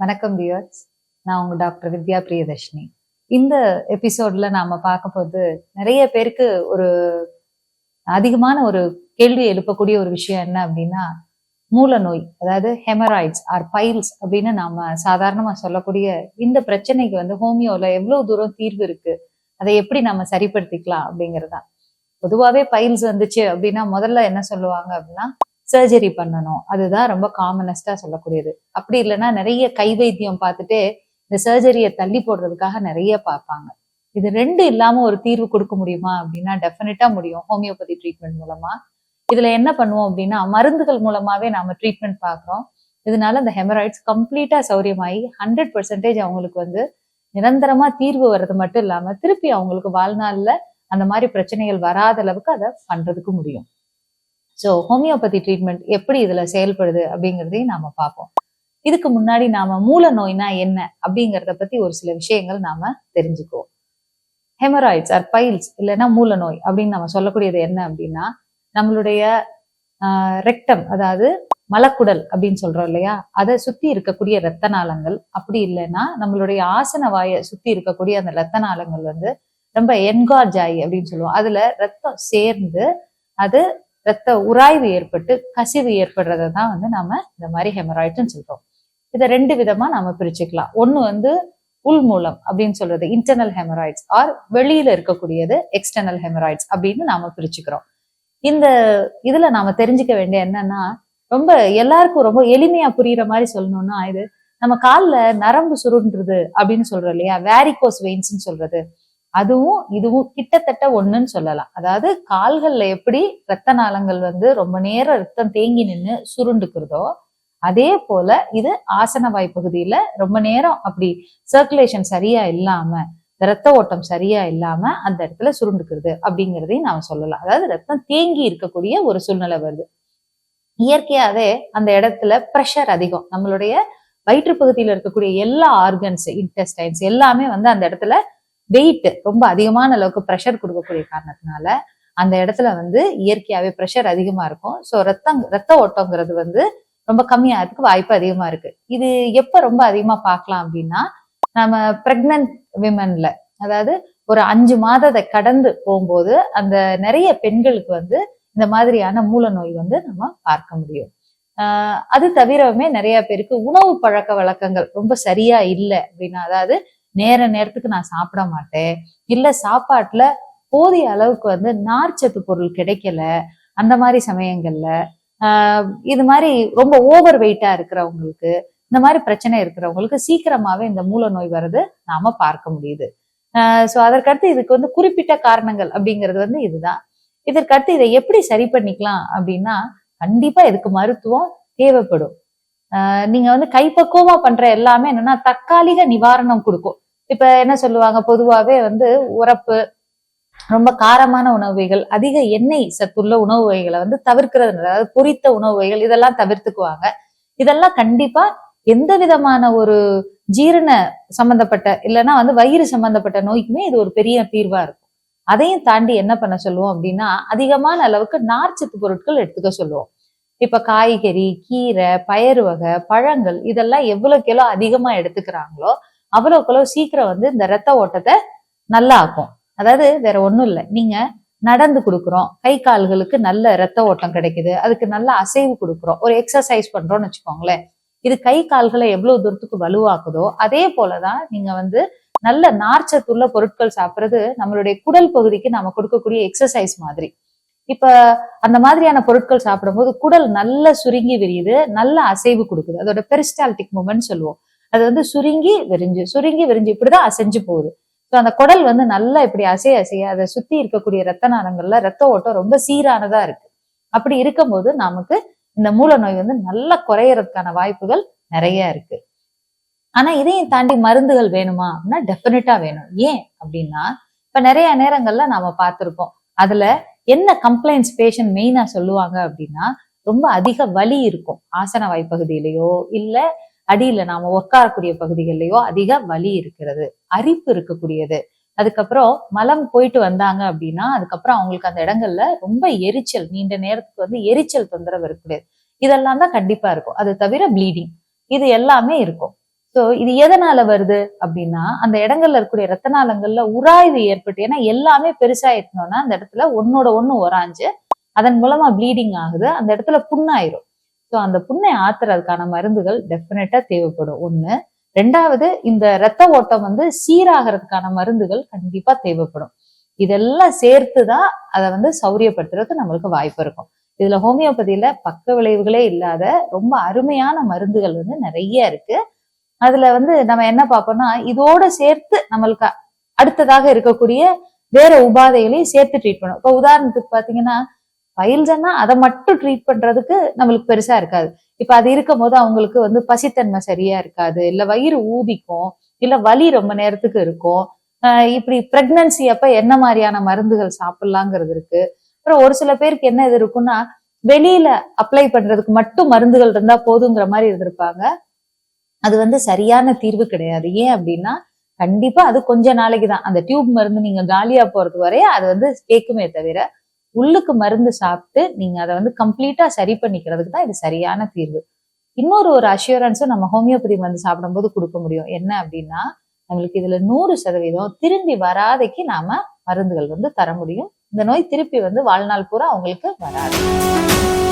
வணக்கம் வியர்ஸ். நான் உங்க டாக்டர் வித்யா பிரியதர்ஷினி. இந்த எபிசோட்ல நாம பார்க்க போது நிறைய பேருக்கு ஒரு அதிகமான ஒரு கேள்வி எழுப்பக்கூடிய ஒரு விஷயம் என்ன அப்படின்னா, மூல நோய், அதாவது ஹெமராய்ட்ஸ் ஆர் பைல்ஸ் அப்படின்னு நாம சாதாரணமா சொல்லக்கூடிய இந்த பிரச்சனைக்கு ஹோமியோல எவ்வளவு தூரம் தீர்வு இருக்கு, அதை எப்படி நம்ம சரிப்படுத்திக்கலாம் அப்படிங்கறதுதான். பொதுவாவே பைல்ஸ் வந்துச்சு அப்படின்னா முதல்ல என்ன சொல்லுவாங்க அப்படின்னா, சர்ஜரி பண்ணணும். அதுதான் ரொம்ப காமனஸ்டா சொல்லக்கூடியது. அப்படி இல்லைன்னா நிறைய கை வைத்தியம் பார்த்துட்டு இந்த சர்ஜரியை தள்ளி போடுறதுக்காக நிறைய பார்ப்பாங்க. இது ரெண்டு இல்லாம ஒரு தீர்வு கொடுக்க முடியுமா அப்படின்னா டெஃபினட்டா முடியும், ஹோமியோபதி ட்ரீட்மெண்ட் மூலமா. இதுல என்ன பண்ணுவோம் அப்படின்னா, மருந்துகள் மூலமாவே நாம ட்ரீட்மெண்ட் பார்க்குறோம். இதனால இந்த ஹெமராய்ட்ஸ் கம்ப்ளீட்டா சௌரியமாயி 100% அவங்களுக்கு நிரந்தரமா தீர்வு வர்றது மட்டும் இல்லாம திருப்பி அவங்களுக்கு வாழ்நாள்ல அந்த மாதிரி பிரச்சனைகள் வராத அளவுக்கு அதை பண்றதுக்கு முடியும். ஸோ ஹோமியோபதி ட்ரீட்மெண்ட் எப்படி இதுல செயல்படுது அப்படிங்கிறதையும் நாம பார்ப்போம். இதுக்கு முன்னாடி நாம மூல நோய்னா என்ன அப்படிங்கிறத பத்தி ஒரு சில விஷயங்கள் நாம தெரிஞ்சுக்குவோம். ஹெமராய்ட்ஸ் ஆர் பைல்ஸ் இல்லைன்னா மூல நோய் அப்படின்னு நம்ம சொல்லக்கூடியது என்ன அப்படின்னா, நம்மளுடைய ரெக்டம், அதாவது மலக்குடல் அப்படின்னு சொல்றோம் இல்லையா, அதை சுத்தி இருக்கக்கூடிய இரத்த நாளங்கள், அப்படி இல்லைன்னா நம்மளுடைய ஆசன வாயை சுத்தி இருக்கக்கூடிய அந்த இரத்த நாளங்கள் ரொம்ப என்கார்ஜ் ஆகி அப்படின்னு சொல்லுவோம். அதுல ரத்தம் சேர்ந்து அது ரத்த உராய்வு ஏற்பட்டு கசிவு ஏற்படுறதை தான் நாம இந்த மாதிரி ஹெமராய்ட்ஸ்ன்னு சொல்றோம். இதை ரெண்டு விதமா நாம பிரிச்சுக்கலாம். ஒண்ணு உள் மூலம் அப்படின்னு சொல்றது இன்டர்னல் ஹெமராய்ட்ஸ், ஆர் வெளியில இருக்கக்கூடியது எக்ஸ்டர்னல் ஹெமராய்ட்ஸ் அப்படின்னு நாம பிரிச்சுக்கிறோம். இந்த இதுல நாம தெரிஞ்சுக்க வேண்டிய என்னன்னா, ரொம்ப எல்லாருக்கும் ரொம்ப எளிமையா புரியுற மாதிரி சொல்லணும்னா, இது நம்ம கால்ல நரம்பு சுருண்டுறது அப்படின்னு சொல்றோம் இல்லையா, வேரிகோஸ் வெயின்ஸ்ன்னு சொல்றது, அதுவும் இதுவும் கிட்டத்தட்ட ஒண்ணுன்னு சொல்லலாம். அதாவது கால்கள்ல எப்படி ரத்த நாளங்கள் ரொம்ப நேரம் ரத்தம் தேங்கி நின்று சுருண்டுக்கிறதோ, அதே போல இது ஆசனவாய் பகுதியில ரொம்ப நேரம் அப்படி சர்க்குலேஷன் சரியா இல்லாம, ரத்த ஓட்டம் சரியா இல்லாம அந்த இடத்துல சுருண்டுக்கிறது அப்படிங்கிறதையும் நாம சொல்லலாம். அதாவது ரத்தம் தேங்கி இருக்கக்கூடிய ஒரு சூழ்நிலை வருது. இயற்கையாவே அந்த இடத்துல ப்ரெஷர் அதிகம். நம்மளுடைய வயிற்று பகுதியில இருக்கக்கூடிய எல்லா ஆர்கன்ஸ், இன்டெஸ்டைன்ஸ் எல்லாமே அந்த இடத்துல வெயிட் ரொம்ப அதிகமான அளவுக்கு ப்ரெஷர் கொடுக்கக்கூடிய காரணத்தினால அந்த இடத்துல இயற்கையாவே ப்ரெஷர் அதிகமா இருக்கும். ஸோ ரத்த ஓட்டங்கிறது ரொம்ப கம்மியாகிறதுக்கு வாய்ப்பு அதிகமா இருக்கு. இது எப்ப ரொம்ப அதிகமா பார்க்கலாம் அப்படின்னா, நம்ம பிரெக்னன்ட் விமன்ல, அதாவது ஒரு 5 மாதத்தை கடந்து போகும்போது அந்த நிறைய பெண்களுக்கு இந்த மாதிரியான மூல நோய் நம்ம பார்க்க முடியும். அது தவிரவுமே நிறைய பேருக்கு உணவு பழக்க வழக்கங்கள் ரொம்ப சரியா இல்லை அப்படின்னா, அதாவது நேரத்துக்கு நான் சாப்பிட மாட்டேன், இல்ல சாப்பாட்டுல போதிய அளவுக்கு நார்ச்சத்து பொருள் கிடைக்கல, அந்த மாதிரி சமயங்கள்ல இது மாதிரி ரொம்ப ஓவர் வெயிட்டா இருக்கிறவங்களுக்கு, இந்த மாதிரி பிரச்சனை இருக்கிறவங்களுக்கு சீக்கிரமாவே இந்த மூல நோய் வர்றது நாம பார்க்க முடியுது. ஸோ அதற்கடுத்து இதுக்கு குறிப்பிட்ட காரணங்கள் அப்படிங்கிறது இதுதான். இதற்கடுத்து இதை எப்படி சரி பண்ணிக்கலாம் அப்படின்னா, கண்டிப்பா இதுக்கு மருத்துவம் தேவைப்படும். நீங்க கைப்பக்குவமா பண்ற எல்லாமே என்னன்னா தற்காலிக நிவாரணம் கொடுக்கும். இப்ப என்ன சொல்லுவாங்க, பொதுவாவே உரப்பு, ரொம்ப காரமான உணவு வகைகள், அதிக எண்ணெய் சத்துள்ள உணவு வகைகளை தவிர்க்கிறது, அதாவது பொரித்த உணவு வகைகள் இதெல்லாம் தவிர்த்துக்குவாங்க. இதெல்லாம் கண்டிப்பா எந்த விதமான ஒரு ஜீரண சம்பந்தப்பட்ட இல்லைன்னா வயிறு சம்பந்தப்பட்ட நோய்க்குமே இது ஒரு பெரிய தீர்வா இருக்கும். அதையும் தாண்டி என்ன பண்ண சொல்லுவோம் அப்படின்னா, அதிகமான அளவுக்கு நார்ச்சத்து பொருட்கள் எடுத்துக்க சொல்லுவோம். இப்ப காய்கறி, கீரை, பயறு வகை, பழங்கள் இதெல்லாம் எவ்வளவுக்கு அதிகமா எடுத்துக்கிறாங்களோ அவ்வளவுக்கு சீக்கிரம் இந்த ரத்த ஓட்டத்தை நல்லா ஆக்கும். அதாவது வேற ஒண்ணும் இல்லை, நீங்க நடந்து கொடுக்குறோம், கை கால்களுக்கு நல்ல ரத்த ஓட்டம் கிடைக்குது, அதுக்கு நல்ல அசைவு கொடுக்குறோம், ஒரு எக்ஸசைஸ் பண்றோம்னு வச்சுக்கோங்களேன். இது கை கால்களை எவ்வளவு தூரத்துக்கு வலுவாக்குதோ அதே போலதான் நீங்க நல்ல நார்ச்சத்துள்ள பொருட்கள் சாப்பிடுறது நம்மளுடைய குடல் பகுதிக்கு நாம கொடுக்கக்கூடிய எக்ஸசைஸ் மாதிரி. இப்ப அந்த மாதிரியான பொருட்கள் சாப்பிடும்போது குடல் நல்ல சுருங்கி விரியுது, நல்ல அசைவு கொடுக்குது. அதோட பெரிஸ்டால்டிக் மூமெண்ட் சொல்லுவோம். அது சுருங்கி விரிஞ்சு இப்படிதான் அசைஞ்சு போகுது. ஸோ அந்த குடல் நல்லா இப்படி அசைய அதை சுத்தி இருக்கக்கூடிய ரத்த நாளங்கள்ல ரத்த ஓட்டம் ரொம்ப சீரானதா இருக்கு. அப்படி இருக்கும்போது நமக்கு இந்த மூல நோய் நல்லா குறையறதுக்கான வாய்ப்புகள் நிறைய இருக்கு. ஆனா இதையும் தாண்டி மருந்துகள் வேணுமா அப்படின்னா டெஃபினட்டா வேணும். ஏன் அப்படின்னா, இப்ப நிறைய நேரங்கள்ல நாம பார்த்திருப்போம், அதுல என்ன கம்ப்ளைண்ட்ஸ் பேஷண்ட் மெயினா சொல்லுவாங்க அப்படின்னா, ரொம்ப அதிக வலி இருக்கும், ஆசன வாய்ப்பகுதியிலையோ இல்ல அடியில நாம உட்காரக்கூடிய பகுதிகளிலேயோ அதிக வலி இருக்கிறது, அரிப்பு இருக்கக்கூடியது, அதுக்கப்புறம் மலம் போயிட்டு வந்தாங்க அப்படின்னா அதுக்கப்புறம் அவங்களுக்கு அந்த இடங்கள்ல ரொம்ப எரிச்சல், நீண்ட நேரத்துக்கு எரிச்சல் தொந்தரவு இருக்கக்கூடியது, இதெல்லாம் தான் கண்டிப்பா இருக்கும். அது தவிர ப்ளீடிங், இது எல்லாமே இருக்கும். சோ இது எதனால வருது அப்படின்னா, அந்த இடங்கள்ல இருக்கக்கூடிய ரத்த நாளங்கள்ல உராய்வு ஏற்பட்டு, ஏன்னா எல்லாமே பெருசா இருக்கணும்னா அந்த இடத்துல ஒன்னோட ஒண்ணு உராஞ்சு அதன் மூலமா ப்ளீடிங் ஆகுது, அந்த இடத்துல புண்ணாயிரும். சோ அந்த புண்ணை ஆத்துறதுக்கான மருந்துகள் டெஃபினட்டா தேவைப்படும் ஒண்ணு. ரெண்டாவது, இந்த ரத்த ஓட்டம் சீராகிறதுக்கான மருந்துகள் கண்டிப்பா தேவைப்படும். இதெல்லாம் சேர்த்துதான் அதை சௌரியப்படுத்துறதுக்கு நம்மளுக்கு வாய்ப்பு இருக்கும். இதுல ஹோமியோபதியில பக்க விளைவுகளே இல்லாத ரொம்ப அருமையான மருந்துகள் நிறைய இருக்கு. அதுல நம்ம என்ன பார்ப்போம்னா, இதோட சேர்த்து நம்மளுக்கு அடுத்ததாக இருக்கக்கூடிய வேற உபாதைகளையும் சேர்த்து ட்ரீட் பண்ணும். இப்ப உதாரணத்துக்கு பாத்தீங்கன்னா, பைல்ஸ்னா அதை மட்டும் ட்ரீட் பண்றதுக்கு நம்மளுக்கு பெருசா இருக்காது. இப்ப அது இருக்கும் போது அவங்களுக்கு பசித்தன்மை சரியா இருக்காது, இல்ல வயிறு ஊதிக்கும், இல்ல வலி ரொம்ப நேரத்துக்கு இருக்கும். இப்படி பிரெக்னன்சி அப்ப என்ன மாதிரியான மருந்துகள் சாப்பிடலாங்கிறது இருக்கு. அப்புறம் ஒரு சில பேருக்கு என்ன இது இருக்குன்னா, வெளியில அப்ளை பண்றதுக்கு மட்டும் மருந்துகள் இருந்தா போதுங்கிற மாதிரி இருந்திருப்பாங்க. அது சரியான தீர்வு கிடையாது. ஏன் அப்படின்னா, கண்டிப்பா அது கொஞ்ச நாளைக்கு தான். அந்த டியூப் மருந்து நீங்க காலியா போறது வரைய அது கேக்குமே தவிர, உள்ளுக்கு மருந்து சாப்பிட்டு நீங்க அதை கம்ப்ளீட்டா சரி பண்ணிக்கிறதுக்கு தான் இது சரியான தீர்வு. இன்னொரு ஒரு அஷ்யூரன்ஸும் நம்ம ஹோமியோபதி மருந்து சாப்பிடும்போது கொடுக்க முடியும். என்ன அப்படின்னா, நம்மளுக்கு இதுல 100% திரும்பி வராதைக்கு நாம மருந்துகள் தர முடியும். இந்த நோய் திருப்பி வாழ்நாள் பூரா அவங்களுக்கு வராது.